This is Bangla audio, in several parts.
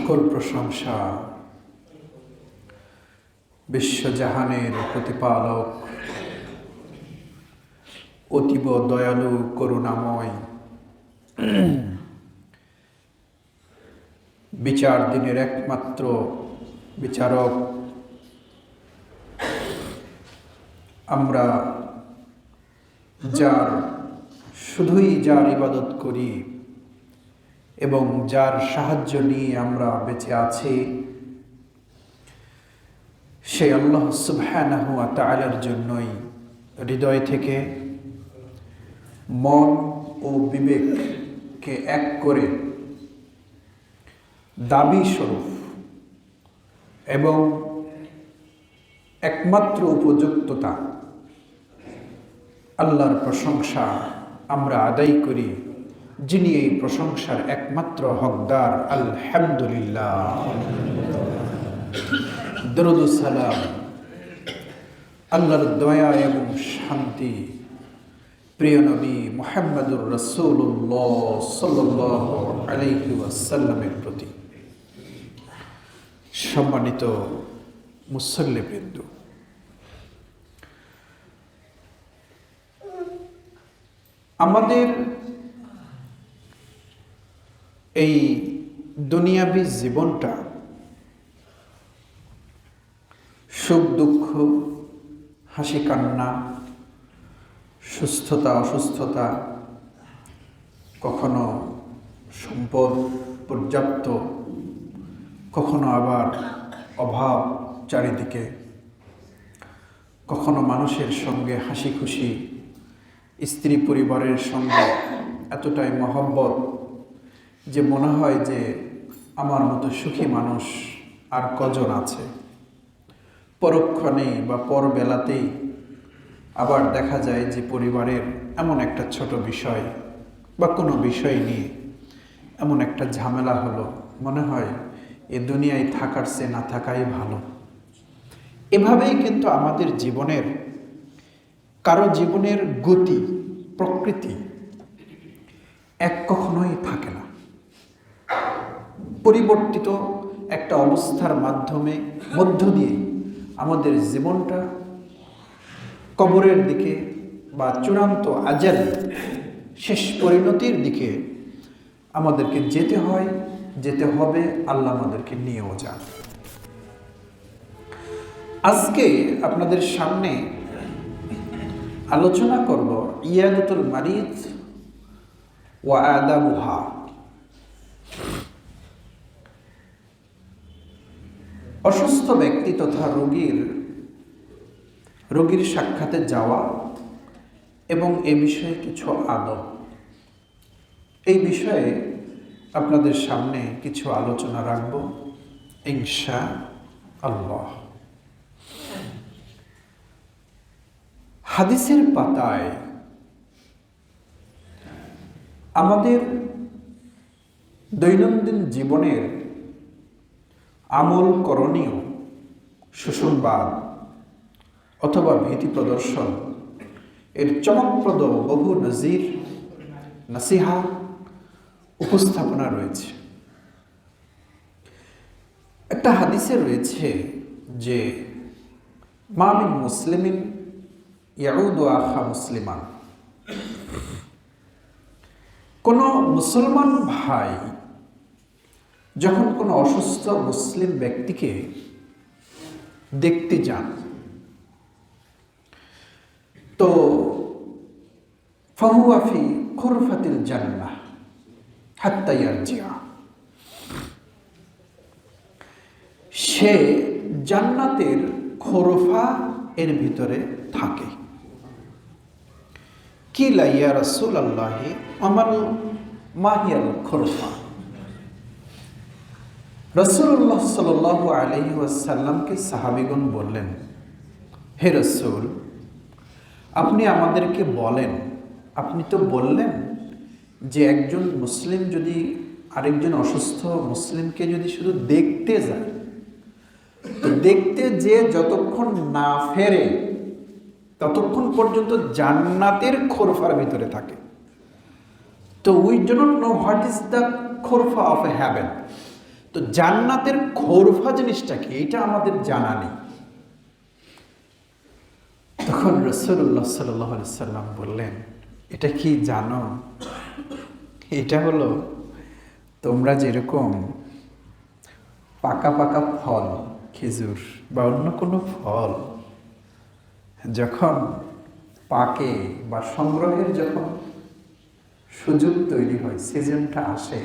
সকল প্রশংসা বিশ্বজাহানের প্রতিপালক অতীব দয়ালু করুণাময় বিচার দিনের একমাত্র বিচারক আমরা শুধুই যার ইবাদত করি এবং যার সাহায্য নিয়ে আমরা বেঁচে আছি সেই আল্লাহ সুবহানাহু ওয়া তাআলার জন্যই হৃদয় থেকে মন ও বিবেককে এক করে দাবি স্বরূপ এবং একমাত্র উপযুক্ততা আল্লাহর প্রশংসা আমরা আদায় করি, যিনি এই প্রশংসার একমাত্র হকদার। আলহামদুলিল্লাহ। দরুদ ও সালাম, আল্লাহর দয়া এবং শান্তি প্রিয় নবী মুহাম্মদুর রাসূলুল্লাহ সাল্লাল্লাহু আলাইহি ওয়াসাল্লামের প্রতি। সম্মানিত মুসল্লিবৃন্দ, আমাদের এই দুনিয়াবী জীবনটা সুখ দুঃখ, হাসি কান্না, সুস্থতা অসুস্থতা, কখনো সম্পদ পর্যাপ্ত, কখনো আবার অভাব চারিদিকে, কখনো মানুষের সঙ্গে হাসি খুশি, স্ত্রী পরিবারের সঙ্গে এতটাই মহব্বত যে মনে হয় যে আমার মতো সুখী মানুষ আর কজন আছে। পরক্ষণে বা পরবেলাতেই আবার দেখা যায় যে পরিবারের এমন একটা ছোট বিষয় বা কোনো বিষয় নিয়ে এমন একটা ঝামেলা হলো, মনে হয় এ দুনিয়ায় থাকার চেয়ে না থাকাই ভালো। এভাবেই কিন্তু আমাদের জীবনের কারো জীবনের গতি প্রকৃতি এক কখনোই থাকে না। পরিবর্তিত একটা অবস্থার মধ্য দিয়ে আমাদের জীবনটা কবরের দিকে বা চূড়ান্ত আজাল শেষ পরিণতির দিকে আমাদেরকে যেতে হবে। আল্লাহ আমাদেরকে নিয়েও যান। আজকে আপনাদের সামনে আলোচনা করব ইয়াদাতুল মারিদ ওয়া আদাবুহা। অসুস্থ ব্যক্তি তথা রোগীর সাক্ষাতে যাওয়া এবং এ বিষয়ে কিছু আদব, এই বিষয়ে আপনাদের সামনে কিছু আলোচনা রাখব ইনশাআল্লাহ। হাদিসের পাতায় আমাদের দৈনন্দিন জীবনের আমল করণীয় সুসংবাদ অথবা ভীতি প্রদর্শন এর চমকপ্রদ বহু নসিহা উপস্থাপনা রয়েছে। একটা হাদিসে রয়েছে যে মা মিন মুসলিমিন ইয়াউদু আখা মুসলিমান, কোন মুসলমান ভাই যখন কোনো অসুস্থ মুসলিম ব্যক্তিকে দেখতে যান তো ফাহুয়া ফি খুরফাতিল জান্নাহ হাত্তা ইয়ারজিআ, সে জান্নাতের খুরফা এর ভিতরে থাকে। কিলা ইয়া রাসূলুল্লাহ আমাল মাহিয়াল খুরফা। রাসূলুল্লাহ সাল্লাল্লাহু আলাইহি ওয়াসাল্লামকে সাহাবীগণ বললেন, হে রাসূল, আপনি আমাদেরকে বলেন, আপনি তো বললেন যে একজন মুসলিম যদি আরেকজন অসুস্থ মুসলিমকে যদি শুধু দেখতে যায়, তো দেখতে যে যতক্ষণ না ফেরে ততক্ষণ পর্যন্ত জান্নাতের খোরফার ভিতরে থাকে। তো we do not know what is the খোরফা অফ এ হ্যাভেন। তো জান্নাতের খোরফা জিনিসটা কি, এটা আমাদের জানা নেই। তখন রাসূলুল্লাহ সাল্লাল্লাহু আলাইহি সাল্লাম বললেন, এটা কি জানো? এটা হলো তোমরা যেরকম পাকা পাকা ফল, খেজুর বা অন্য কোনো ফল যখন পাকে বা সংগ্রহের যখন সুযোগ তৈরি হয়, সিজনটা আসে,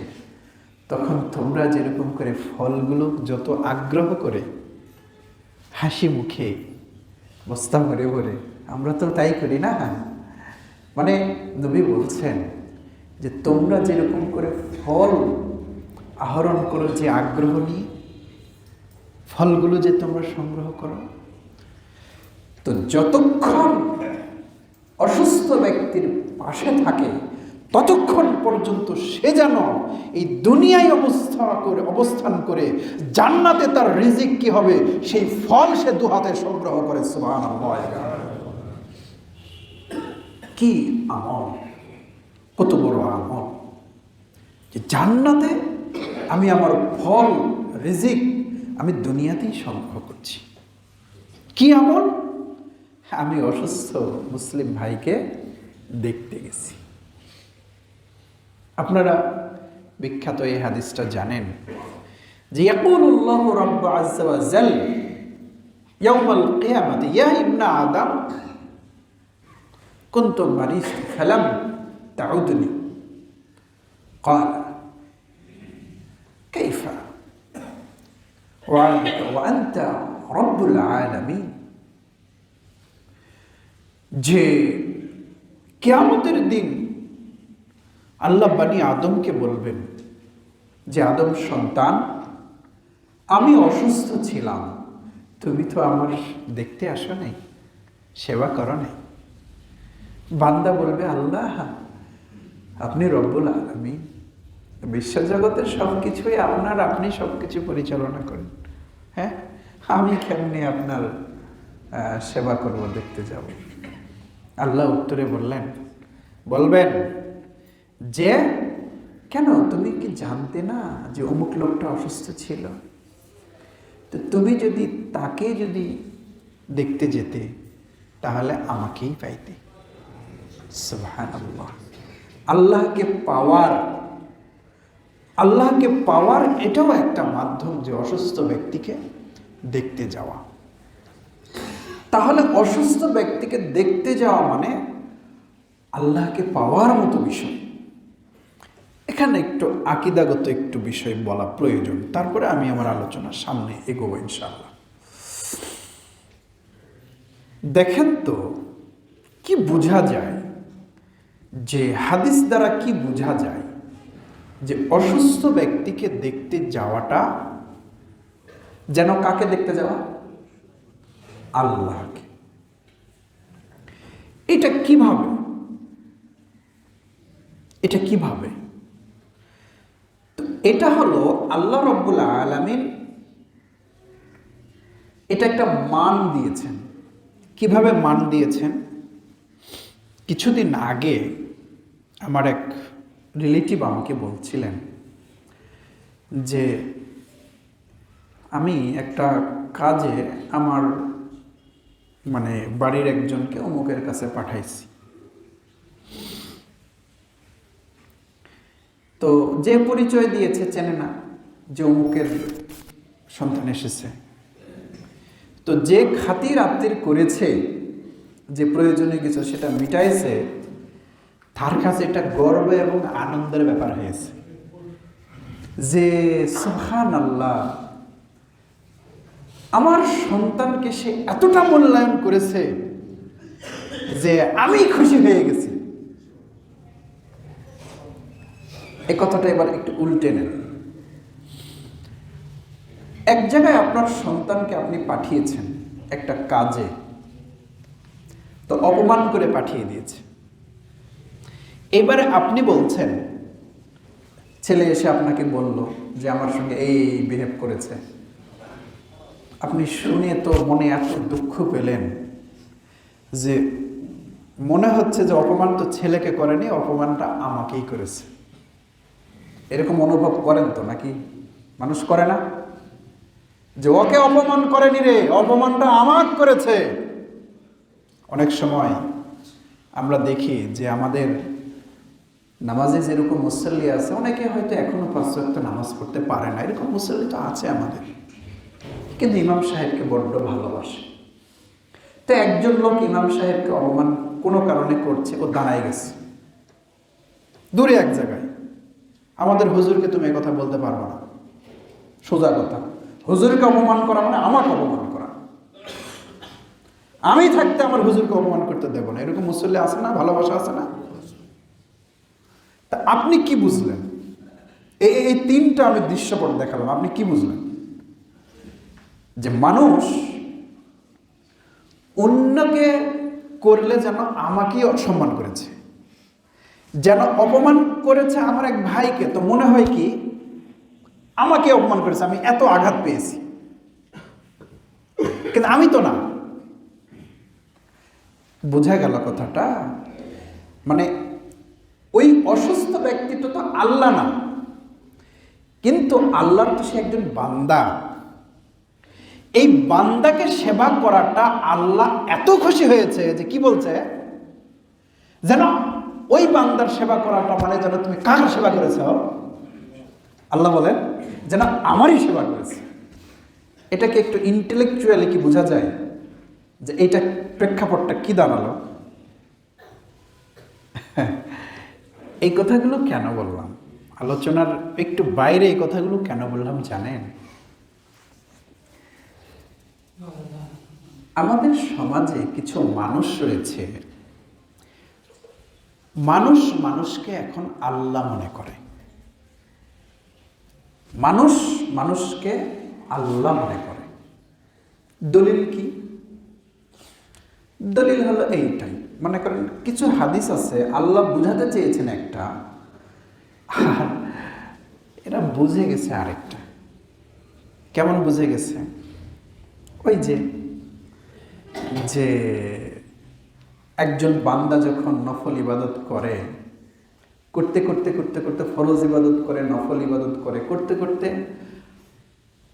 তখন তোমরা যেরকম করে ফলগুলো যত আগ্রহ করে হাসি মুখে বস্তা ভরে ভরে, আমরা তো তাই করি না? মানে নবী বলছেন যে তোমরা যেরকম করে ফল আহরণ করো, যে আগ্রহ নিয়ে ফলগুলো যে তোমরা সংগ্রহ করো, তো যতক্ষণ অসুস্থ ব্যক্তির পাশে থাকে ততক্ষণ পর্যন্ত সে যেন এই দুনিয়ায় অবস্থান করে জান্নাতে তার রিজিক কি হবে সেই ফল সে দুহাতে সংগ্রহ করে। সুবহানাল্লাহ, কি আমল, কত বড় আমল যে জান্নাতে আমি আমার ফল রিজিক আমি দুনিয়াতেই সংগ্রহ করছি। কি আমল? আমি অসুস্থ মুসলিম ভাইকে দেখতে গেছি। আপনারা বিখ্যাত এই হাদিসটা জানেন যে ইয়াকুলুল্লাহু রাব্বু আযজা ওয়া জাল ইয়াউমাল কিয়ামাতি ইয়া ইবনা আদম কুনতু মারিদ ফালাম তাউদনি ক্বালা কাইফা ওয়া আনতা রাব্বুল আলামিন। যে কিয়ামতের দিন আল্লাহ বানি আদমকে বলবেন যে আদম সন্তান, আমি অসুস্থ ছিলাম, তুমি তো আমার দেখতে আসো নাই, সেবা করো নাই। বান্দা বলবে, আল্লাহ আপনি রব্বুল আলামিন, বিশ্বজগতের সব কিছুই আপনার, আপনি সব কিছু পরিচালনা করেন, হ্যাঁ আমি কেমনি আপনার সেবা করব, দেখতে যাব? আল্লাহ উত্তরে বলবেন যে কেন, তুমি কি জানতে না যে অমুক লোকটা অসুস্থ ছিল? তো তুমি যদি তাকে দেখতে যেতে তাহলে আমাকেই পাইতে। সুবহানাল্লাহ। আল্লাহকে পাওয়ার এটাও একটা মাধ্যম, যে অসুস্থ ব্যক্তিকে দেখতে যাওয়া। তাহলে অসুস্থ ব্যক্তিকে দেখতে যাওয়া মানে আল্লাহকে পাওয়ার মতো বিষয়। এখানে একটু আকীদাগত একটু বিষয় বলা প্রয়োজন, তারপরে আমি আমার আলোচনার সামনে এগোবো ইনশাআল্লাহ। দেখেন তো কি বোঝা যায়, যে হাদিস দ্বারা কি বোঝা যায় যে অসুস্থ ব্যক্তিকে দেখতে যাওয়াটা যেন কাকে দেখতে যাওয়া? আল্লাহকে। এটা কিভাবে? তো এটা হলো আল্লাহ রাব্বুল আলামিন এটা একটা মান দিয়েছেন। কিভাবে মান দিয়েছেন? কিছুদিন আগে আমার এক রিলেটিভ আমাকে বলছিলেন যে আমি একটা কাজে আমার বাড়ির একজনকে অমুকের কাছে পাঠাইছি। তো যে পরিচয় দিয়েছে চেনে না যে অমুকের সন্তান এসেছে। তো যে খাতির আত্মীর করেছে, যে প্রয়োজনীয় কিছু সেটা মিটাইছে, তার কাছে এটা গর্ব এবং আনন্দের ব্যাপার হয়েছে যে সুবহানাল্লাহ, আমার সন্তানকে সে এতটা মূল্যায়ন করেছে যে আমি খুশি হয়ে গেছি। এই কথাটা এবার একটু উল্টে নেন। এক জায়গায় আপনার সন্তানকে আপনি পাঠিয়েছেন একটা কাজে, তো অপমান করে পাঠিয়ে দিয়েছে। এবারে আপনি বলছেন, ছেলে এসে আপনাকে বলল যে আমার সঙ্গে এই বিহেভ করেছে। আপনি শুনে তো মনে এত দুঃখ পেলেন যে মনে হচ্ছে যে অপমান তো ছেলেকে করেনি, অপমানটা আমাকেই করেছে। এরকম অনুভব করেন তো নাকি? মানুষ করে না? যে ওকে অপমান করেনি রে, অপমানটা আমার করেছে। অনেক সময় আমরা দেখি যে আমাদের নামাজে যেরকম মুসল্লি আছে, অনেকে হয়তো এখনো 5 ওয়াক্ত নামাজ পড়তে পারে না, এরকম মুসল্লি তো আছে আমাদের, কিন্তু ইমাম সাহেবকে বড্ড ভালোবাসে। তো একজন লোক ইমাম সাহেবকে অপমান কোনো কারণে করছে, ও দাঁড়ায় গেছে দূরে এক জায়গায়। আমাদের হুজুরকে তুমি কথা বলতে পারবে না, সোজা কথা। হুজুরকে অপমান করা মানে আমাকে অপমান করা। আমি থাকতে আমার হুজুরকে অপমান করতে দেব না, এরকম মুসল্লি আছে না? ভালোবাসা আছে না? তা আপনি কি বুঝলেন? এই 3টা আমি দৃশ্যপট দেখালাম, আপনি কি বুঝলেন? যে মানুষ অন্যকে করলে যেন আমাকেই অসম্মান করেছে, যেন অপমান করেছে আমার এক ভাইকে, তো মনে হয় কি আমাকে অপমান করেছে, আমি এত আঘাত পেয়েছি, কিন্তু আমি তো না। বোঝা গেল কথাটা? মানে ওই অসুস্থ ব্যক্তিটা তো আল্লাহ না, কিন্তু আল্লাহর তো সে একজন বান্দা। এই বান্দাকে সেবা করাটা আল্লাহ এত খুশি হয়েছে যে কি বলছে, যেন ওই বান্দার সেবা করাটা মানে যেন তুমি কার সেবা করেছ? আল্লাহ বলেন যেন আমারই সেবা করেছে। এটাকে একটু ইন্টেলেকচুয়ালি কি বোঝা যায় যে এইটা প্রেক্ষাপটটা কি দাঁড়ালো? এই কথাগুলো কেন বললাম, আলোচনার একটু বাইরে এই কথাগুলো কেন বললাম জানেন? আমাদের সমাজে কিছু মানুষ রয়েছে, মানুষ মানুষকে এখন আল্লাহ মনে করে। মানুষ মানুষকে আল্লাহ মনে করে। দলিল কি? দলিল হলো এইটাই, মনে করেন কিছু হাদিস আছে, আল্লাহ বুঝাতে চেয়েছেন একটা, আর এরা বুঝে গেছে আরেকটা। কেমন বুঝে গেছে? ওই যে একজন বান্দা যখন নফল ইবাদত করে, করতে করতে করতে করতে ফরজ ইবাদত করে, নফল ইবাদত করে, করতে করতে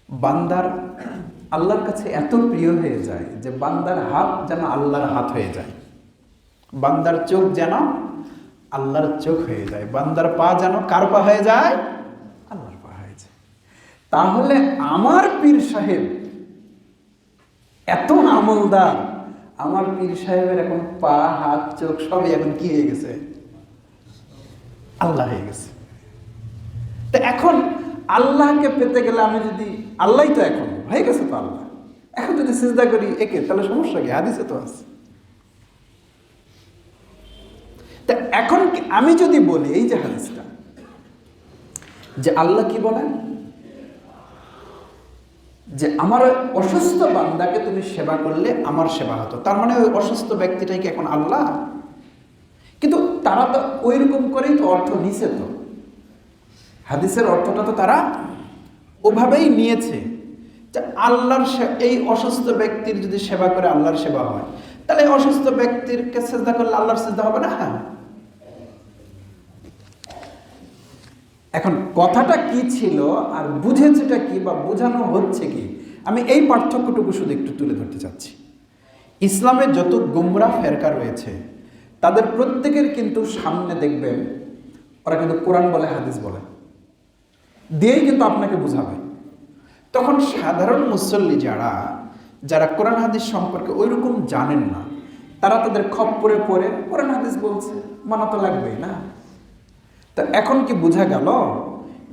বান্দার আল্লাহর কাছে এত প্রিয় হয়ে যায় যে বান্দার হাত যেন আল্লাহর হাত হয়ে যায়, বান্দার চোখ যেন আল্লাহর চোখ হয়ে যায়, বান্দার পা যেন কার পা হয়ে যায়? আল্লাহর পা হয়ে যায়। তাহলে আমার পীর সাহেব এত আমলদার, আমার পীর সাহেবের এখন পা, হাত, চোখ সবই এখন কি হয়ে গেছে? আল্লাহ হয়ে গেছে। তো এখন আল্লাহকে পেতে গেলে আমি যদি, আল্লাহ তো এখন হয়ে গেছে তো আল্লাহ, এখন যদি সিজদা করি একে, তাহলে সমস্যা কি? হাদিসে তো আছে। তা এখন আমি যদি বলি এই যে হাদিসটা, যে আল্লাহ কি বলেন যে আমার অসুস্থ বান্দাকে তুমি সেবা করলে আমার সেবা হতো, তার মানে ওই অসুস্থ ব্যক্তিটাই কি এখন আল্লাহ? কিন্তু তারা তো ওই রকম করেই তো অর্থ নিছে, তো হাদিসের অর্থটা তো তারা ওভাবেই নিয়েছে যে আল্লাহর এই অসুস্থ ব্যক্তির যদি সেবা করে আল্লাহর সেবা হয়, তাহলে অসুস্থ ব্যক্তিরকে সিজদা করলে আল্লাহর সিজদা হবে না? এখন কথাটা কি ছিল আর বুঝেছেটা কি বা বোঝানো হচ্ছে কি, আমি এই পার্থক্যটুকু শুধু একটু তুলে ধরতে চাচ্ছি। ইসলামে যত গুমরাহ ফেরকা রয়েছে তাদের প্রত্যেকের কিন্তু সামনে দেখবেন ওরা কিন্তু কোরআন বলে হাদিস বলে দিয়েই কিন্তু আপনাকে বুঝাবে। তখন সাধারণ মুসল্লি যারা কোরআন হাদিস সম্পর্কে ওই রকম জানেন না, তারা তাদের খপ্পরে পড়ে কোরআন হাদিস বলছে, মানা তো লাগবেই না। তা এখন কি বোঝা গেল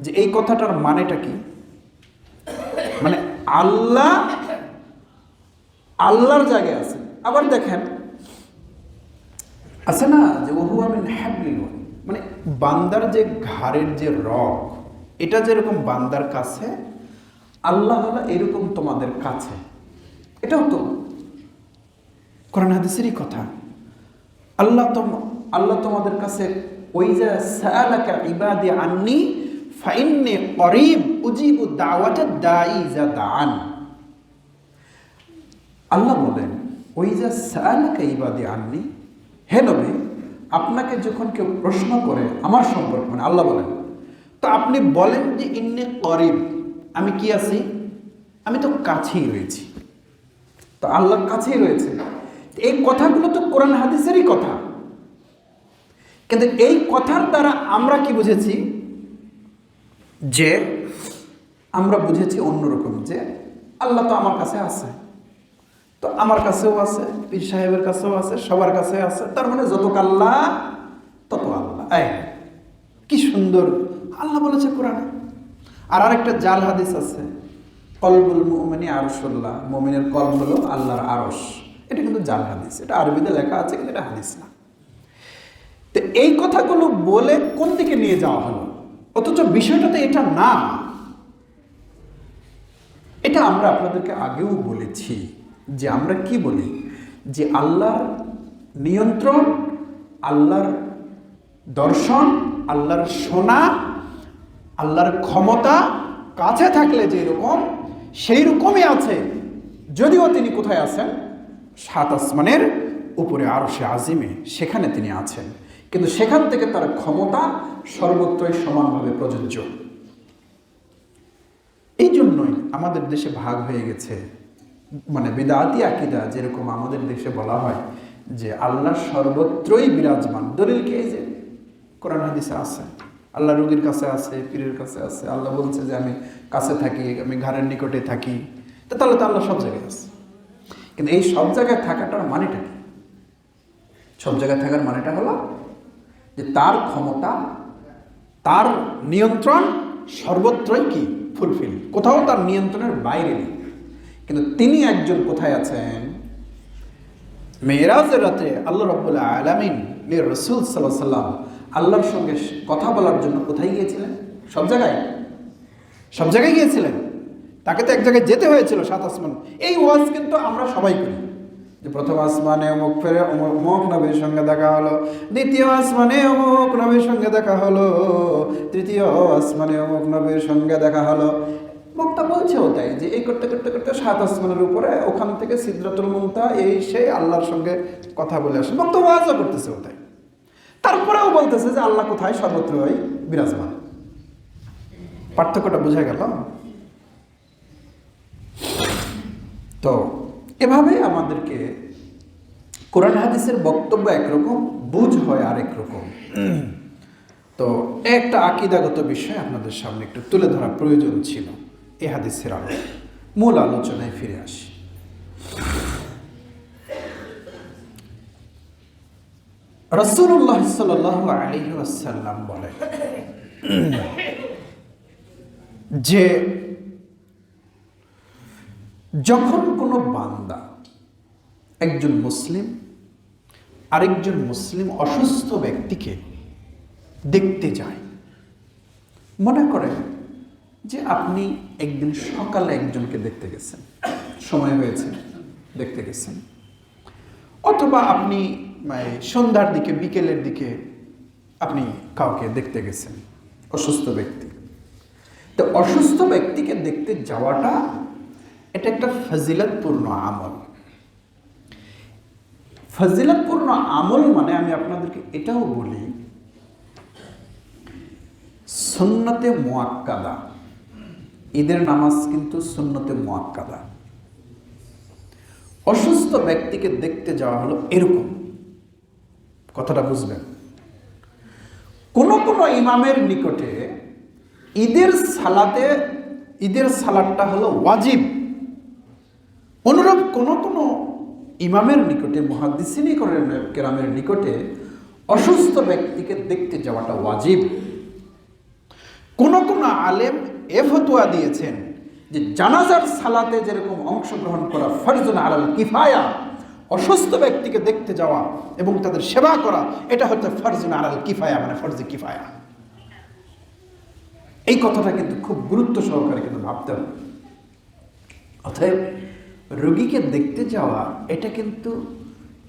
যে এই কথাটার মানেটা কি? মানে আল্লাহ আল্লাহর জায়গায় আছে। আবার দেখেন আছে না যে ওহুয়া মিন হাবলিল ওয়ারিদ, মানে বান্দার যে ঘাড়ের যে রগ, এটা যেরকম বান্দার কাছে, আল্লাহ হলো এরকম তোমাদের কাছে। এটাও তো কোরআন হাদিসেরই কথা। আল্লাহ তোমাদের কাছে, ওই যে সাআলাকা ইবাদি আন্নি ফাইন্নী করিব উজিবু দাওয়াতাদ দাঈ ইযা দাআন। আল্লাহ বলেন ওই যে সাআলাকা ইবাদি আন্নি, হে নবী আপনাকে যখন কেউ প্রশ্ন করে আমার সম্পর্কে, মানে আল্লাহ বলেন, তো আপনি বলেন যে ইন্নী করিব, আমি কি আছি? আমি তো কাছেই রয়েছি, তো আল্লাহর কাছেই রয়েছে। এই কথাগুলো তো কোরআন হাদিসেরই কথা, কিন্তু এই কথার দ্বারা আমরা কি বুঝেছি? যে আমরা বুঝেছি অন্যরকম, যে আল্লাহ তো আমার কাছে আছে, তো আমার কাছেও আছে, পীর সাহেবের কাছেও আছে, সবার কাছে আছে, তার মানে যত আল্লাহ তত আল্লাহ। কি সুন্দর আল্লাহ বলেছে কোরআনে। আর আরেকটা জাল হাদিস আছে, কলবুল মুমিনি আরশুল্লাহ, মুমিনের কলব হলো আল্লাহর আরশ। এটা কিন্তু জাল হাদিস, এটা আরবিতে লেখা আছে, কিন্তু এটা হাদিস না। তো এই কথাগুলো বলে কোন দিকে নিয়ে যাওয়া হলো? অথচ বিষয়টা তো এটা না। এটা আমরা আপনাদেরকে আগেও বলেছি, যে আমরা কি বলি, যে আল্লাহর নিয়ন্ত্রণ, আল্লাহর দর্শন, আল্লাহর শোনা, আল্লাহর ক্ষমতা কাছে থাকলে যেরকম সেই রকমই আছে, যদিও তিনি কোথায় আছেন? 7 আসমানের উপরে আরশে আজিমে, সেখানে তিনি আছেন, কিন্তু সেখান থেকে তার ক্ষমতা সর্বত্রই সমানভাবে প্রযোজ্য। এই জন্যই আমাদের দেশে ভাগ হয়ে গেছে, মানে বিদআতি আকীদা, যেরকম আমাদের দেশে বলা হয় যে আল্লাহ সর্বত্রই বিরাজমান। দলিল কি? এই যে কোরআন হাদিসে আছে, আল্লাহ রোগীর কাছে আছে, পীরের কাছে আছে। আল্লাহ বলছে যে আমি কাছে থাকি, আমি ঘরের নিকটে থাকি, তাহলে তো আল্লাহ সব জায়গায় আছে। কিন্তু এই সব জায়গায় থাকাটার মানেটা কি? সব জায়গায় থাকার মানেটা হলো যে তার ক্ষমতা, তার নিয়ন্ত্রণ সর্বত্রই কি ফুলফিল, কোথাও তার নিয়ন্ত্রণের বাইরে নেই। কিন্তু তিনি একজন কোথায় আছেন? মেরাজের রাতে আল্লাহ রাব্বুল আলামিন রাসূল সাল্লাল্লাহু আলাইহি ওয়াসাল্লাম আল্লাহর সঙ্গে কথা বলার জন্য কোথায় গিয়েছিলেন? সব জায়গায়, সব জায়গায় গিয়েছিলেন। তাকে তো এক জায়গায় যেতে হয়েছিল, 7 আসমান। এই ওয়াজ কিন্তু আমরা সবাই করি, যে প্রথম আসমানে অমুক ফেরে অমুক নবীর সঙ্গে দেখা হলো, দ্বিতীয় আসমানে অমুক নবীর সঙ্গে দেখা হলো, তৃতীয় আসমানে অমুক নবীর সঙ্গে দেখা হলো। বক্তা বলছেও তাই, যে এই করতে করতে করতে 7 আসমানের উপরে, ওখান থেকে সিদরাতুল মুনতাহা, এই সেই আল্লাহর সঙ্গে কথা বলে আসে। বক্তা ওয়াজও করতেছেও তাই। তারপরেও বলতেছে যে আল্লাহ কোথায়? সর্বত্রই বিরাজমান। পার্থক্যটা বোঝা গেল? তো এভাবে আমাদেরকে কোরআন হাদিসের বক্তব্য একরকম, বুঝ হয় আরেক রকম। তো একটা আকীদাগত বিষয় আপনাদের সামনে একটু তুলে ধরা প্রয়োজন ছিল এই হাদিসের আলো। মূল আলোচনায় ফিরে আসি। রাসূলুল্লাহ সাল্লাল্লাহু আলাইহি ওয়াসাল্লাম বলেন যে যখন কোনো বান্দা, একজন মুসলিম আরেকজন মুসলিম অসুস্থ ব্যক্তিকে দেখতে যায়, মনে করেন যে আপনি একদিন সকালে একজনকে দেখতে গেছেন, সময় হয়েছে দেখতে গেছেন, অথবা আপনি সন্ধ্যার দিকে, বিকেলের দিকে আপনি কাউকে দেখতে গেছেন, অসুস্থ ব্যক্তি। তো অসুস্থ ব্যক্তিকে দেখতে যাওয়াটা এটা একটা ফজিলতপূর্ণ আমল। ফজিলতপূর্ণ আমল মানে আমি আপনাদেরকে এটাও বলি, সুন্নতে মুআক্কাদা। ঈদের নামাজ কিন্তু সুন্নতে মুআক্কাদা। অসুস্থ ব্যক্তিকে দেখতে যাওয়া হলো এরকম, কথাটা বুঝবেন। কোন কোন ইমামের নিকটে ঈদের সালাতটা হলো ওয়াজিব। অনুরূপ কোন কোন ইমামের নিকটে, মুহাদ্দিসিন কেরামের নিকটে অসুস্থ ব্যক্তিকে দেখতে যাওয়াটা ওয়াজিব। কোন কোন আলেম এ ফতোয়া দিয়েছেন যে জানাজার সালাতে যেরকম অংশগ্রহণ করা ফরজুন আলাল কিফায়া, অসুস্থ ব্যক্তিকে দেখতে যাওয়া এবং তাদের সেবা করা এটা হচ্ছে ফরজুন আলাল কিফায়া, মানে ফরজে কিফায়া। এই কথাটা কিন্তু খুব গুরুত্ব সহকারে কিন্তু ভাবতে হবে। অতএব রোগীকে দেখতে যাওয়া এটা কিন্তু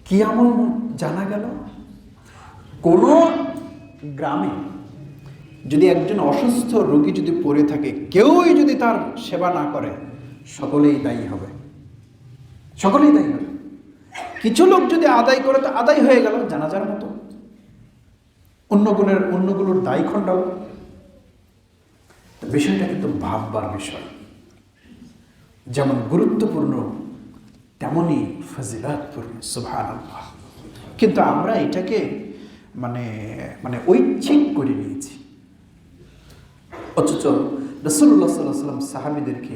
কি আমল জানা গেল? কোন গ্রামে যদি একজন অসুস্থ রোগী যদি পড়ে থাকে, কেউই যদি তার সেবা না করে, সকলেই দায়ী হবে, সকলেই দায়ী হবে। কিছু লোক যদি আদায় করে তো আদায় হয়ে গেল জানাজার মতো, অন্যগুলোর দায় খণ্ডাও। বিষয়টা কিন্তু ভাববার বিষয়। যেমন গুরুত্বপূর্ণ তেমনই ফজিলাতপূর্ণ, সুবহানাল্লাহ। কিন্তু আমরা এটাকে মানে মানে ঐচ্ছিক করে নিয়েছি। অথচ রাসূলুল্লাহ সাল্লাল্লাহু আলাইহি ওয়াসাল্লাম সাহাবীদেরকে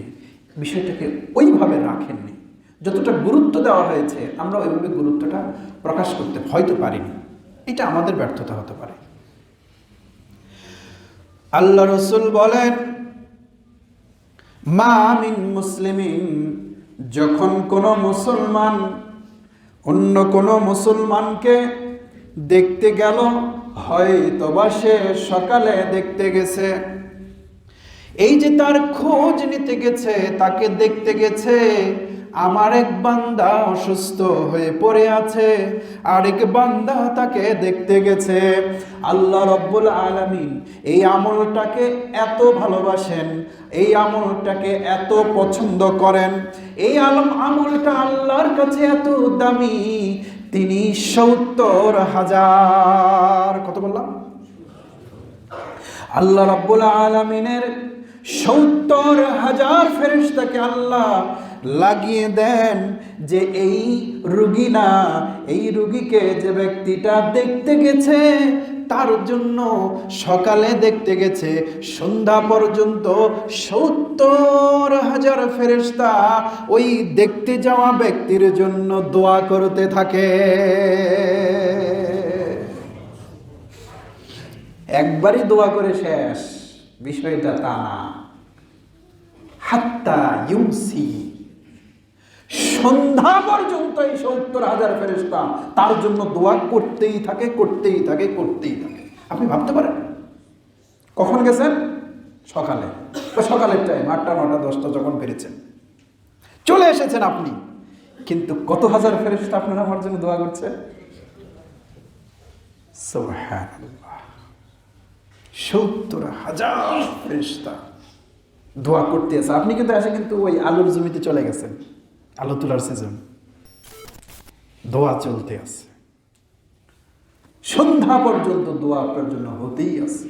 বিষয়টাকে ওইভাবে রাখেননি। যতটা গুরুত্ব দেওয়া হয়েছে আমরা ওইভাবে গুরুত্বটা প্রকাশ করতে হয়তো পারিনি। এটা আমাদের ব্যর্থতা হতে পারে। আল্লাহ রাসূল বলেন, মা মিন মুসলিমিন, যখন কোনো মুসলমান অন্য কোনো মুসলমানকে দেখতে গেল, হয়তোবা সে সকালে দেখতে গেছে, এই যে তার খোঁজ নিতে গেছে, তাকে দেখতে গেছে, আমার এক বান্দা অসুস্থ হয়ে পড়ে আছে, আরেক বান্দা তাকে দেখতে গেছে। আল্লাহ রব্বুল আলামিন এই আমলটাকে এত ভালোবাসেন, এই আমলটাকে এত পছন্দ করেন, এই আমলটা আল্লাহর কাছে এত দামি, তিনি ৭০,০০০, কত বললাম? আল্লাহ রব্বুল আলামিনের ৭০,০০০ ফেরেশতাকে আল্লাহ লাগিয়ে দেন যে এই রোগী না, এই রোগীকে যে ব্যক্তিটা দেখতে গেছে তার জন্য সকালে দেখতে গেছে, সন্ধ্যা পর্যন্ত ৭০,০০০ ফেরেশতা ওই দেখতে যাওয়া ব্যক্তির জন্য দোয়া করতে থাকে। একবারই দোয়া করে শেষ, বিষয়টা তা না। হাত্তা ইউমসি, সন্ধ্যা পর্যন্ত এই ৭০,০০০ ফেরেশতা তার জন্য দোয়া করতেই থাকে, করতেই থাকে, করতেই থাকে। আপনি ভাবতে পারেন কখন গেছেন? সকালে, সকালের টাইম ৮টা ৯টা 10টা যখন বেরিয়েছেন চলে এসেছেন আপনি, কিন্তু কত হাজার ফেরেশতা আপনারা আমার জন্য দোয়া করছে। সুবহানাল্লাহ, ৭০,০০০ ফেরেশতা দোয়া করতে আছে। আপনি কিন্তু এসে কিন্তু ওই আলুর জমিতে চলে গেছেন, আলু তোলার সিজন, দোয়া চলতে আছে, সন্ধ্যা পর্যন্ত দোয়া আপনার জন্য হতেই আছে।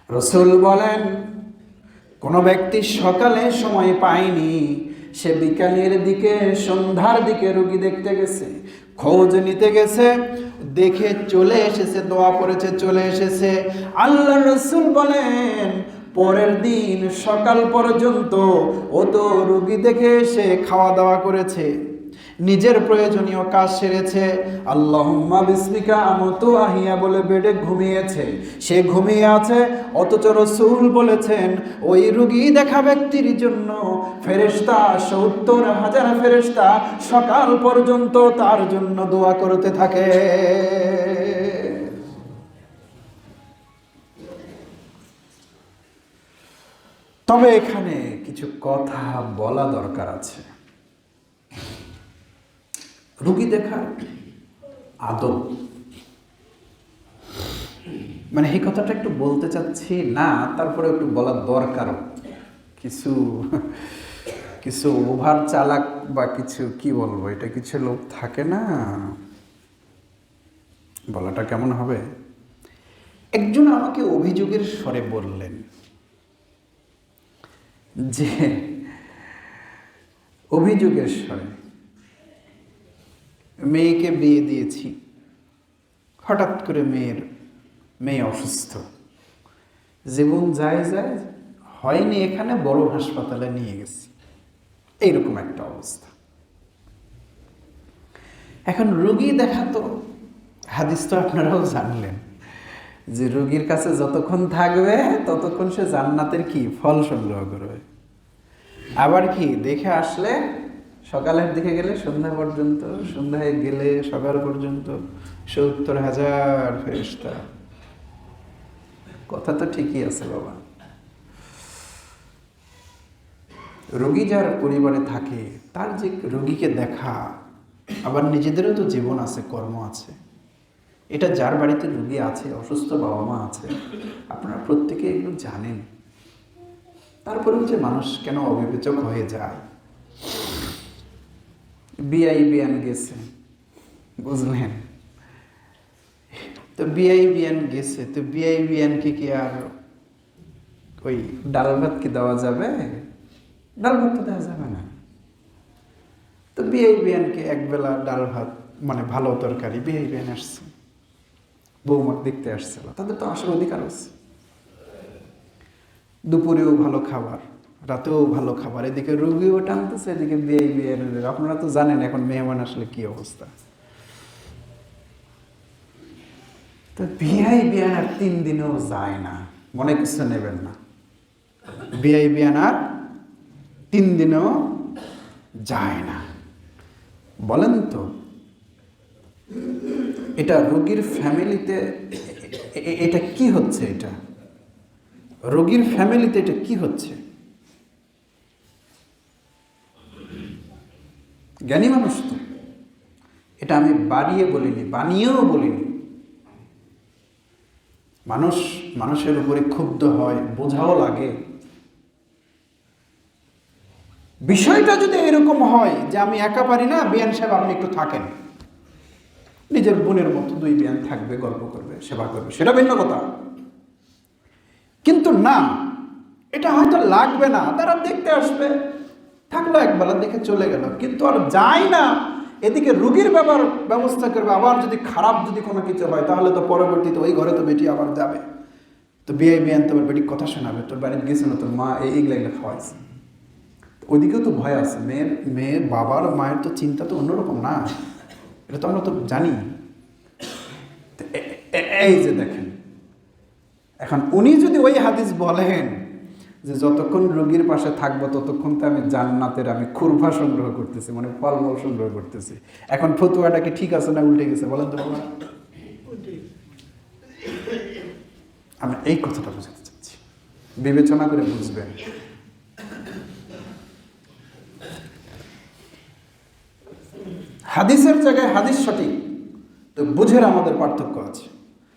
রাসূল বলেন, কোনো ব্যক্তি সকালে সময় পায়নি, সে বিকালের দিকে, সন্ধ্যার দিকে রোগী দেখতে গেছে, খোঁজ নিতে গেছে, দেখে চলে এসেছে, দোয়া পড়েছে, চলে এসেছে। আল্লাহ রাসূল বলেন, পরের দিন সকাল পর্যন্ত ও তো রোগী দেখে এসে খাওয়া দাওয়া করেছে, নিজের প্রয়োজনীয় কাজ সেরেছে, আল্লাহুম্মা বিসমিকা আমতু আহিয়া বলে বেডে ঘুমিয়েছে, সে ঘুমিয়ে আছে। অথচ রাসূল বলেছেন ওই রোগী দেখা ব্যক্তির জন্য ফেরেশতা ৭০,০০০ ফেরেশতা সকাল পর্যন্ত তার জন্য দোয়া করতে থাকে। তবে এখানে কিছু কথা বলা দরকার আছে। রোগী দেখা আদব, মানে এই কথাটা একটু বলতে চাচ্ছি না, তারপরে একটু বলার দরকার। কিছু কিছু ওভার চালাক বা কিছু কি বলবো, এটা কিছু লোক থাকে না, বলাটা কেমন হবে। একজন আমাকে অভিযোগের স্বরে বললেন যে, অভিযোগের স্বরে, মেয়েকে বিয়ে দিয়েছি, হঠাৎ করে মেয়ে অসুস্থ, জীবন যায় যায় হয়নি, এখানে বড় হাসপাতালে নিয়ে গেছি, এইরকম একটা অবস্থা। এখন রোগী দেখা তো হাদিস তো আপনারাও জানলেন যে রোগীর কাছে যতক্ষণ থাকবে ততক্ষণ সে জান্নাতের কি ফল সংগ্রহ করবে। আবার কি দেখে আসলে সকালের দিকে গেলে সন্ধ্যা পর্যন্ত, সন্ধ্যায় গেলে সকাল পর্যন্ত ৭০,০০০ ফেরেশতা। কথা তো ঠিকই আছে বাবা। রোগী যার পরিবারে থাকে তার যে রোগীকে দেখা, আবার নিজেদেরও তো জীবন আছে, কর্ম আছে। এটা যার বাড়িতে রোগী আছে, অসুস্থ বাবা মা আছে, আপনারা প্রত্যেকে এগুলো জানেন। তারপরেও যে মানুষ কেন অবিবেচক হয়ে যায়। বিআইবিএন গেছে, বুঝলেন তো, বিআইবিএন গেছে তো বিআইবিএনকে কি আর ওই ডাল ভাত কি দেওয়া যাবে? ডাল ভাত তো দেওয়া যাবে না। তো বিআইবিএনকে একবেলা ডাল ভাত মানে ভালো তরকারি, বিআইবিএন আসছে, বৌমাকে দেখতে আসছিল, তাদের তো আসার অধিকার আছে। দুপুরেও ভালো খাবার, রাতেও ভালো খাবার, এদিকে রুগীও টানতেছে, এদিকে বিআইবিএন। আপনারা তো জানেন এখন মেহমান আসলে কি অবস্থা। তো বিআইবিএন আর 3 দিনেও যায় না, মনে কিছু নেবেন না। বিআইবিএন আর 3 দিনেও যায় না। বলেন তো এটা রোগীর ফ্যামিলিতে এটা কি হচ্ছে? এটা রোগীর ফ্যামিলিতে এটা কি হচ্ছে? জ্ঞানী মানুষ তো, এটা আমি বাড়িয়ে বলিনি, বানিয়েও বলিনি। মানুষের উপরে ক্ষুব্ধ হয়, বোঝাও লাগে। বিষয়টা যদি এরকম হয় যে আমি একা পারি না, বিয়ান সাহেব আপনি একটু থাকেন, নিজের বোনের মতো 2 বিয়ান থাকবে, গল্প করবে, সেবা করবে, সেটা ভিন্ন কথা। কিন্তু না, এটা হয়তো লাগবে না, তারা দেখতে আসবে, থাকলো একবেলা, দেখে চলে গেল, কিন্তু আর যায় না। এদিকে রোগীর ব্যবস্থা করবে, আবার যদি খারাপ যদি কোনো কিছু হয় তাহলে তো পরবর্তীতে ওই ঘরে তো বেটি আবার যাবে, তো বিআইবিএন তোমার বেটির কথা শোনাবে, তোর বাড়িতে গেছে না, তোর মা এইগুলা খাওয়াইছে। ওইদিকেও তো ভয় আছে, মেয়ের বাবার মায়ের তো চিন্তা তো অন্যরকম না, এটা তো আমরা তো জানি। এই যে দেখেন, এখন উনি যদি ওই হাদিস বলেন যে যতক্ষণ রোগীর পাশে থাকবো ততক্ষণ তো আমি জান্নাতের আমি খুরভা সংগ্রহ করতেছি, মানে ফলমূল সংগ্রহ করতেছি, এখন ফতুয়াটা কি ঠিক আছে না উল্টে গেছে বলেন তো? আমি এই কথাটা বুঝাতে চাচ্ছি, বিবেচনা করে বুঝবেন। হাদিসের জায়গায় হাদিস সঠিক, তো বুঝের আমাদের পার্থক্য আছে।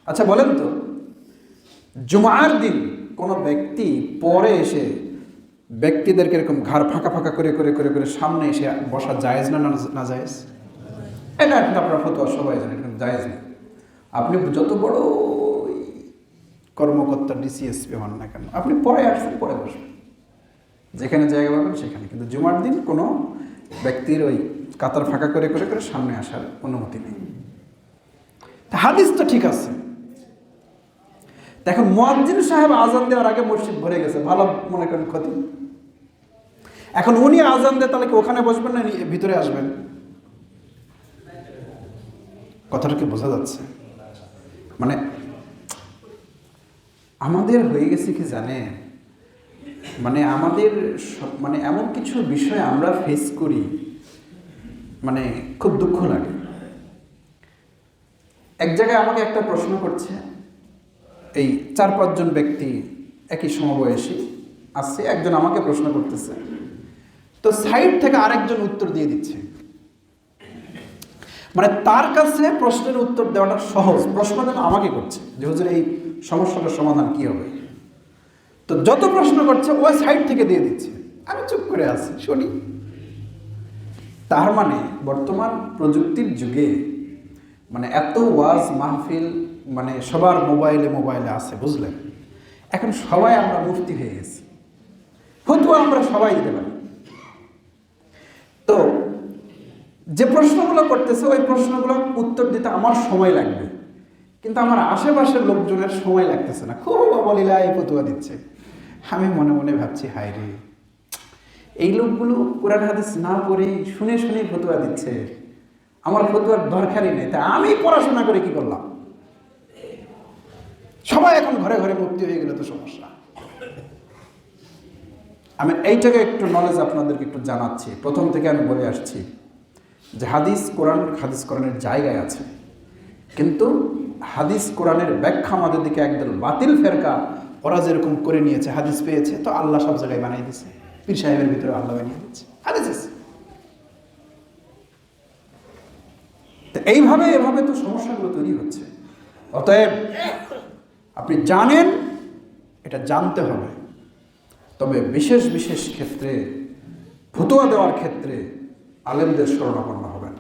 আচ্ছা বলেন তো, জুমার দিন কোনো ব্যক্তি পরে এসে ব্যক্তিদেরকে এরকম ঘাড় ফাঁকা ফাঁকা করে করে করে করে সামনে এসে বসা জায়েজ না না জায়েজ? এটা আপনার ফতোয়া সবাই জানেন, এটা জায়েজ না। আপনি যত বড় কর্মকর্তা ডিসিএসপি হন না কেন, আপনি পরে আসছেন, পরে বসবেন, যেখানে জায়গা পাবেন সেখানে। কিন্তু জুমার দিন কোনো ব্যক্তির ওই কাতার ফাঁকা করে করে করে সামনে আসার অনুমতি নেই। হাদিস তো ঠিক আছে। এখন মুয়াজ্জিন সাহেব আজান দেওয়ার আগে মসজিদ ভরে গেছে, ভালো মনে করেন ক্ষতি। এখন উনি আজান দেয়, তাহলে কি ওখানে বসবেন না ভিতরে আসবেন? কথাটা কি বোঝা যাচ্ছে? মানে আমাদের হয়ে গেছে কি জানে, মানে আমাদের মানে এমন কিছু বিষয় আমরা ফেস করি, মানে খুব দুঃখ লাগে। এক জায়গায় আমাকে একটা প্রশ্ন করছে, এই 4-5 জন ব্যক্তি একই সমবয়সী আসছে, একজন আমাকে প্রশ্ন করতেছে, তো সাইড থেকে আরেকজন উত্তর দিয়ে দিচ্ছে। মানে তার কাছে প্রশ্নের উত্তর দেওয়াটা সহজ, প্রশ্ন যেন আমাকে করছে যে হুজুর এই সমস্যাটার সমাধান কি হবে। তো যত প্রশ্ন করছে ওই সাইড থেকে দিয়ে দিচ্ছে, আমি চুপ করে আছি, শুনি। তার মানে বর্তমান প্রযুক্তির যুগে মানে এত ওয়াজ মাহফিল, মানে সবার মোবাইলে আছে, বুঝলেন? এখন সবাই আমরা মুফতি হয়ে গেছি, ফতোয়া আমরা সবাই দিতে পারি। তো যে প্রশ্নগুলো করতেছে ওই প্রশ্নগুলো উত্তর দিতে আমার সময় লাগবে, কিন্তু আমার আশেপাশের লোকজনের সময় লাগতেছে না, খুব অবলীলা এই ফতোয়া দিচ্ছে। আমি মনে মনে ভাবছি, হায় রে, এই লোকগুলো কোরআন হাদিস না পড়ে শুনে শুনে ফতোয়া দিচ্ছে, আমার ফতোয়ার দরকারই নেই, তা আমি পড়াশোনা করে কি করলাম? সবাই এখন ঘরে ঘরে মুক্তি হয়ে গেলে তো সমস্যা। আমি এইটাকে একটু নলেজ আপনাদেরকে একটু জানাচ্ছি, প্রথম থেকে আমি বলে আসছি যে হাদিস কোরআনের জায়গায় আছে, কিন্তু হাদিস কোরআনের ব্যাখ্যা আমাদের দিকে একদল বাতিল ফেরকা, ওরা যেরকম করে নিয়েছে, হাদিস পেয়েছে তো আল্লাহ সব জায়গায় বানিয়ে দিচ্ছে, পীর সাহেবের ভিতরে আল্লাহ বানিয়ে দিচ্ছে, হাদিস আছে। তো এভাবে তো সমস্যাগুলো তৈরি হচ্ছে। অতএব আপনি জানেন, এটা জানতে হবে, তবে বিশেষ বিশেষ ক্ষেত্রে ফতোয়া দেওয়ার ক্ষেত্রে আলেমদের শরণাপন্ন হবেন।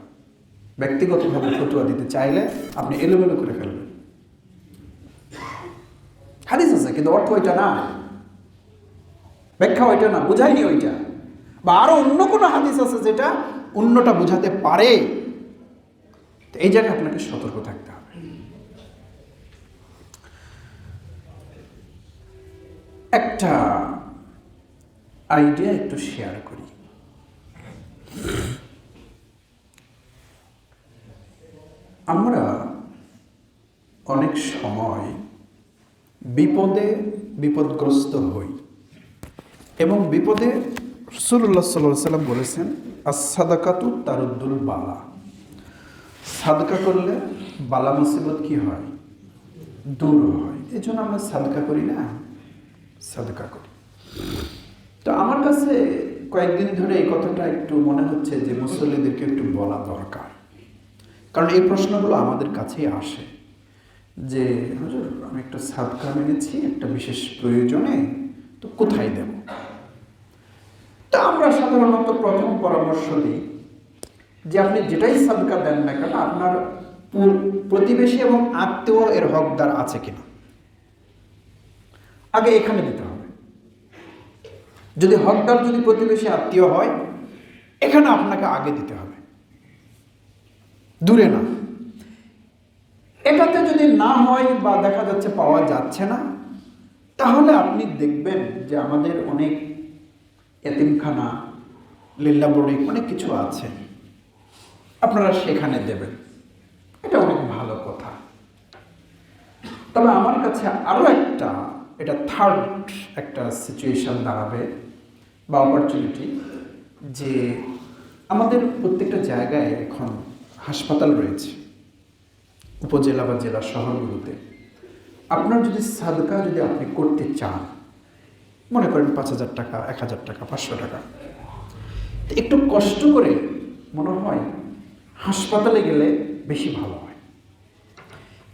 ব্যক্তিগতভাবে ফতোয়া দিতে চাইলে আপনি এলোমেলো করে ফেলবেন। হাদিস আছে কিন্তু অর্থ এটা না। ব্যাখ্যা ওইটা না, বুঝায়নি ওইটা, বা আরো অন্য কোনো হাদিস আছে যেটা অন্যটা বুঝাতে পারে। এই জায়গায় আপনাকে সতর্ক থাকতে হবে। একটা আইডিয়া একটু শেয়ার করি। আমরা অনেক সময় বিপদগ্রস্ত হই, এবং বিপদে রাসূলুল্লাহ সাল্লাল্লাহু আলাইহি ওয়াসাল্লাম বলেছেন, আস-সাদাকাতু তারুদ্দুল বালা। সাদকা করলে বালা মুসিবত কি হয়? দূর হয়। এই জন্য আমরা সাদকা করি না, সাদকা করি। তো আমার কাছে কয়েকদিন ধরে এই কথাটা একটু মনে হচ্ছে যে মুসল্লিদেরকে একটু বলা দরকার, কারণ এই প্রশ্নগুলো আমাদের কাছেই আসে যে হুজুর, আমি একটা সাদকা মেনেছি একটা বিশেষ প্রয়োজনে, তো কোথায় দেব? তা আমরা সাধারণত প্রথম পরামর্শ দিই যে আপনি যেটাই সাদকা দেন না কেন, আপনার প্রতিবেশী এবং আত্মীয় এর হকদার আছে কিনা আগে এখানে দিতে হবে। যদি হকদার যদি প্রতিবেশী আত্মীয় হয়, এখানে আপনাকে আগে দিতে হবে, দূরে না। এটাতে যদি না হয় বা দেখা যাচ্ছে পাওয়া যাচ্ছে না, তাহলে আপনি দেখবেন যে আমাদের অনেক এতিমখানা, লিল্লা বোর্ডিং, অনেক কিছু আছে, আপনারা সেখানে দেবেন। এটা অনেক ভালো কথা। তবে আমার কাছে আরো একটা, এটা থার্ড একটা সিচুয়েশন দাঁড়াবে বা অপরচুনিটি, যে আমাদের প্রত্যেকটা জায়গায় এখন হাসপাতাল রয়েছে, উপজেলা বা জেলা শহরগুলোতে। আপনার যদি সাদকা যদি আপনি করতে চান, মনে করেন 5,000 টাকা, 1,000 টাকা, 500 টাকা, একটু কষ্ট করে মনে হয় হাসপাতালে গেলে বেশি ভালো হয়।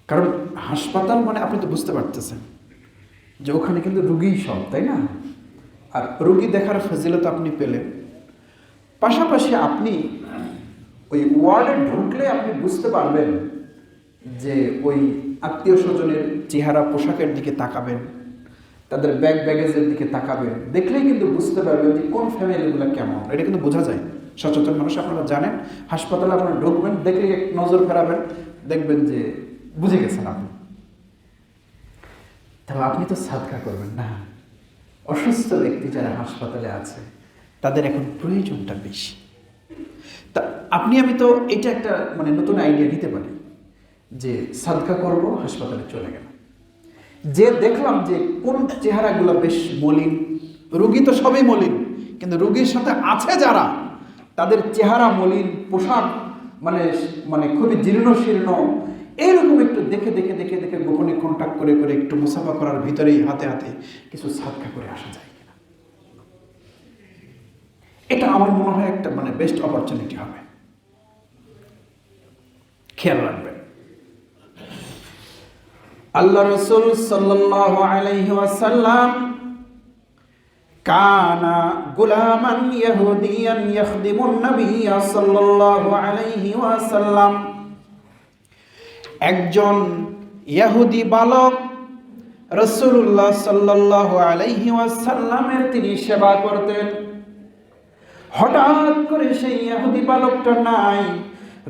কারণ হাসপাতাল মানে আপনি তো বুঝতে পারতেছেন যে ওখানে কিন্তু রুগীই সব, তাই না? আর রুগী দেখার ফজিলত আপনি পেলেন, পাশাপাশি আপনি ওই ওয়ার্ডে ঢুকলে আপনি বুঝতে পারবেন যে ওই আত্মীয় স্বজনের চেহারা, পোশাকের দিকে তাকাবেন, তাদের ব্যাগেজের দিকে তাকাবেন, দেখলেই কিন্তু বুঝতে পারবেন যে কোন ফ্যামিলিগুলো কেমন। এটা কিন্তু বোঝা যায়। সচেতন মানুষ আপনারা জানেন, হাসপাতালে আপনারা ঢুকবেন, দেখলে এক নজর ফেরাবেন, দেখবেন যে বুঝে গেছেন আপনি। তবে আপনি তো সাদকা করবেন না। অসুস্থ ব্যক্তি যারা হাসপাতালে আছে, তাদের এখন প্রয়োজনটা বেশি। তা আমি তো এটা একটা মানে নতুন আইডিয়া নিতে পারি যে সাদকা করব, হাসপাতালে চলে গেলাম, যে দেখলাম যে কোন চেহারাগুলো বেশ মলিন, রুগী তো সবই মলিন, কিন্তু রুগীর সাথে আছে যারা, তাদের চেহারা মলিন, পোশাক মানে মানে খুবই জীর্ণ শীর্ণ, এইরকম একটু দেখে দেখে দেখে দেখে গোপনে কন্ট্যাক্ট করে করে একটু মুসাফা করার ভিতরেই হাতে হাতে কিছু সাদকা করে আসা যায় কিনা, এটা আমার মনে হয় একটা মানে বেস্ট অপরচুনিটি হবে। খেয়াল রাখবেন, আল্লাহ রাসূল সাল্লাল্লাহু আলাইহি ওয়াসাল্লাম কানা গুলামান ইহুদিয়ান ইখদিমুন নবিয়্য সাল্লাল্লাহু আলাইহি ওয়াসাল্লাম, একজন ইহুদি বালক রাসূলুল্লাহ সাল্লাল্লাহু আলাইহি ওয়াসাল্লামের তিনি সেবা করতেন। হঠাৎ করে সেই ইহুদি বালকটা নাই,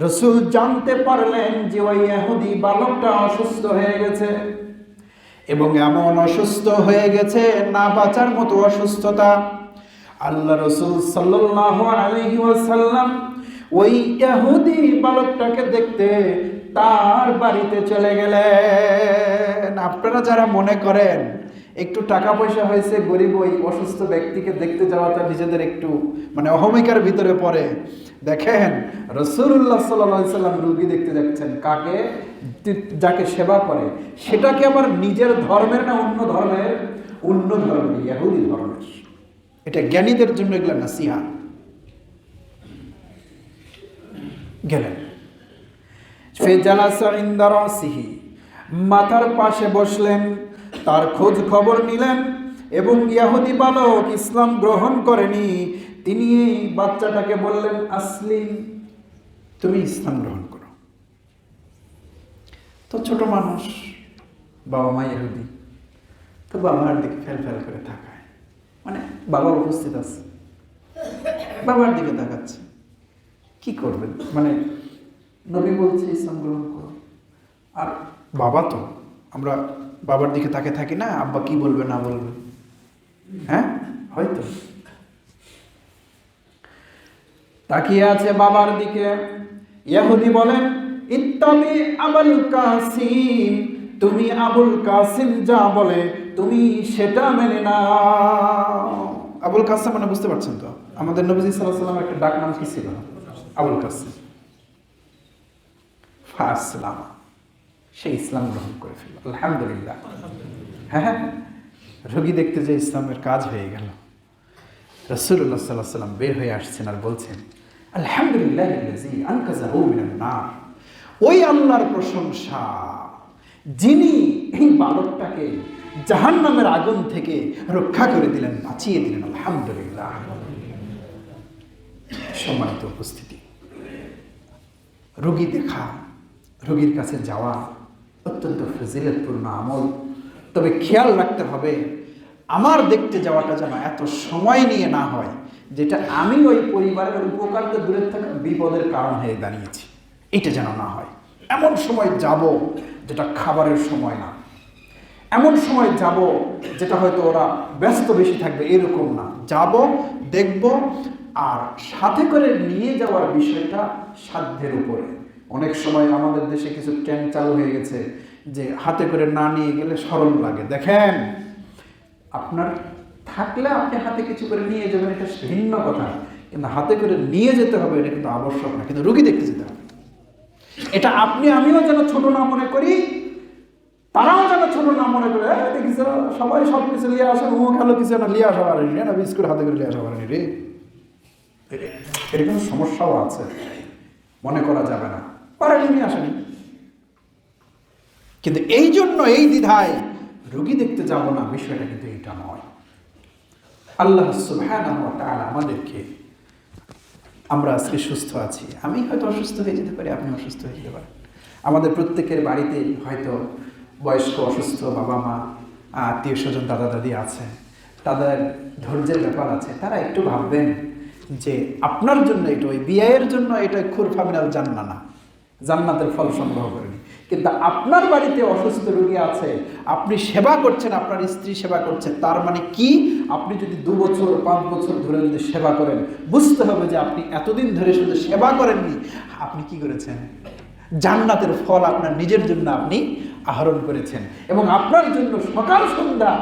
রাসূল জানতে পারলেন যে ওই ইহুদি বালকটা অসুস্থ হয়ে গেছে, এবং এমন অসুস্থ হয়ে গেছে না বাঁচার মতো অসুস্থতা। আল্লাহ রাসূল সাল্লাল্লাহু আলাইহি ওয়াসাল্লাম ওই ইহুদি বালকটাকে দেখতে তার বাড়িতে চলে গেলেন। আপনারা যারা মনে করেন একটু টাকা পয়সা হয়েছে, গরিব ওই অসুস্থ ব্যক্তিকে দেখতে যাওয়াটা নিজেদের একটু মানে অহমিকার ভিতরে পড়ে, দেখেন রাসূলুল্লাহ সাল্লাল্লাহু আলাইহি ওয়াসাল্লাম রোগী দেখতে যাচ্ছেন, কাকে? যাকে সেবা করে, সেটাকে আবার নিজের ধর্মের না অন্য ধর্মের? অন্য ধর্মের, ইহুদি ধর্মের। এটা জ্ঞানীদের জন্য এগুলো নসিহত। গেলেন, ফাজালাসা ইনদা রাসিহি, মাথার পাশে বসলেন, তার খোঁজ খবর নিলেন, এবং ইহুদি বালক ইসলাম গ্রহণ করেনি, তিনি এই বাচ্চাটাকে বললেন, আসলিম, তুমি ইসলাম গ্রহণ করো। তো ছোট মানুষ, বাবা মা ইহুদি, তো বাবার দিকে ফেল ফেল করে তাকায়, মানে বাবা উপস্থিত আছে, বাবার দিকে তাকাচ্ছে, কি করবেন? মানে নবী বলছে ইসলাম গ্রহণ করো, আর বাবা তো, আমরা বাবার দিকে তাকে থাকি না, আব্বা কি বলবে না বলবে, হ্যাঁ হয়তো তাকিয়ে আছে বাবার দিকে। ইহুদি বলেন, ইত্তাবি আবুল কাসিম, তুমি আবুল কাসিম যা বলে তুমি সেটা মেনে নাও। আবুল কাসিম মানে বুঝতে পারছেন তো, আমাদের নবীজি সাল্লাল্লাহু আলাইহি ওয়াসাল্লাম একটা ডাক নাম কি ছিল? আবুল কাসিম। ফাসলাম, সে ইসলাম গ্রহণ করে ফেলল, আলহামদুলিল্লাহ। হ্যাঁ, রোগী দেখতে যে ইসলামের কাজ হয়ে গেল। রাসূলুল্লাহ সাল্লাল্লাহু আলাইহি ওয়াসাল্লাম বের হয়ে আসছেন আর বলছেন, আলহামদুলিল্লাহিল্লাযী আনকাযাহু মিনান নার। ওই আল্লাহর প্রশংসা যিনি এই বালকটাকে জাহান্নামের আগুন থেকে রক্ষা করে দিলেন, বাঁচিয়ে দিলেন, আলহামদুলিল্লাহ। সম্মানিত উপস্থিতি, রোগী দেখা, রোগীর কাছে যাওয়া অত্যন্ত ফজিলতপূর্ণ আমল। তবে খেয়াল রাখতে হবে আমার দেখতে যাওয়াটা যেন এত সময় নিয়ে না হয় যেটা আমি ওই পরিবারের উপকারটা দূরে থাকা বিপদের কারণ হয়ে দাঁড়িয়েছি, এটা যেন না হয়। এমন সময় যাব যেটা খাবারের সময় না, এমন সময় যাব যেটা হয়তো ওরা ব্যস্ত বেশি থাকবে, এরকম না। যাব, দেখব, আর সাথে করে নিয়ে যাওয়ার বিষয়টা সাধ্যের উপরে। অনেক সময় আমাদের দেশে কিছু ট্রেন চালু হয়ে গেছে যে হাতে করে না নিয়ে গেলে শরম লাগে। দেখেন, আপনার থাকলে আপনি হাতে কিছু করে নিয়ে যাবেন, এটা ভিন্ন কথা, কিন্তু হাতে করে নিয়ে যেতে হবে এটা কিন্তু আবশ্যক না, কিন্তু রোগী দেখতে যেতে হবে। এটা আপনি আমিও যেন ছোট না মনে করি, তারাও যেন ছোট না মনে করে, দেখিস সবাই সব কিছু নিয়ে আসে, ও খেলো কিছু না নিয়ে আসা পারেনি, না বিস্কুট হাতে করে নিয়ে আসা পারেনি রে, এরকম সমস্যাও আছে, মনে করা যাবে না, পারেনি, নিয়ে আসেনি। কিন্তু এই জন্য এই দ্বিধায় রোগী দেখতে যাব না, বিষয়টা কিন্তু এটা নয়। আল্লাহ সুবহানাহু ওয়া তাআলা আমাদেরকে, আমরা আজকে সুস্থ আছি, আমি হয়তো অসুস্থ হয়ে যেতে পারি, আপনি অসুস্থ হয়ে যেতে পারেন। আমাদের প্রত্যেকের বাড়িতে হয়তো বয়স্ক অসুস্থ বাবা মা, আত্মীয় স্বজন, দাদা দাদি আছে, তাদের ধৈর্যের ব্যাপার আছে। তারা একটু ভাববেন যে আপনার জন্য এটা, ওই বিয়ের জন্য এটা খুরফা মিনাল জান্নাহ না, জান্নাতের ফল সংগ্রহ করেনি, কিন্তু আপনার বাড়িতে অসুস্থ রোগী আছে, আপনি সেবা করছেন, আপনার স্ত্রী সেবা করছে, তার মানে কি? আপনি যদি 2 বছর 5 বছর ধরে যদি সেবা করেন, বুঝতে হবে যে আপনি এতদিন ধরে শুধু সেবা করেননি, আপনি কি করেছেন? জান্নাতের ফল আপনার নিজের জন্য আপনি আহরণ করেছেন। এবং আপনার জন্য সকাল সন্ধ্যা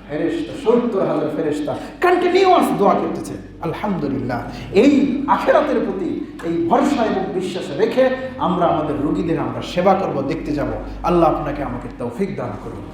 ফেরেশতা, 70,000 ফেরেশতা কন্টিনিউয়াস দোয়া করতেছে। আলহামদুলিল্লাহ। এই আখিরাতের প্রতি এই ভরসা এবং বিশ্বাস রেখে আমরা আমাদের রোগীদের আমরা সেবা করব, দেখতে যাব। আল্লাহ আপনাকে আমাকে তৌফিক দান করুন।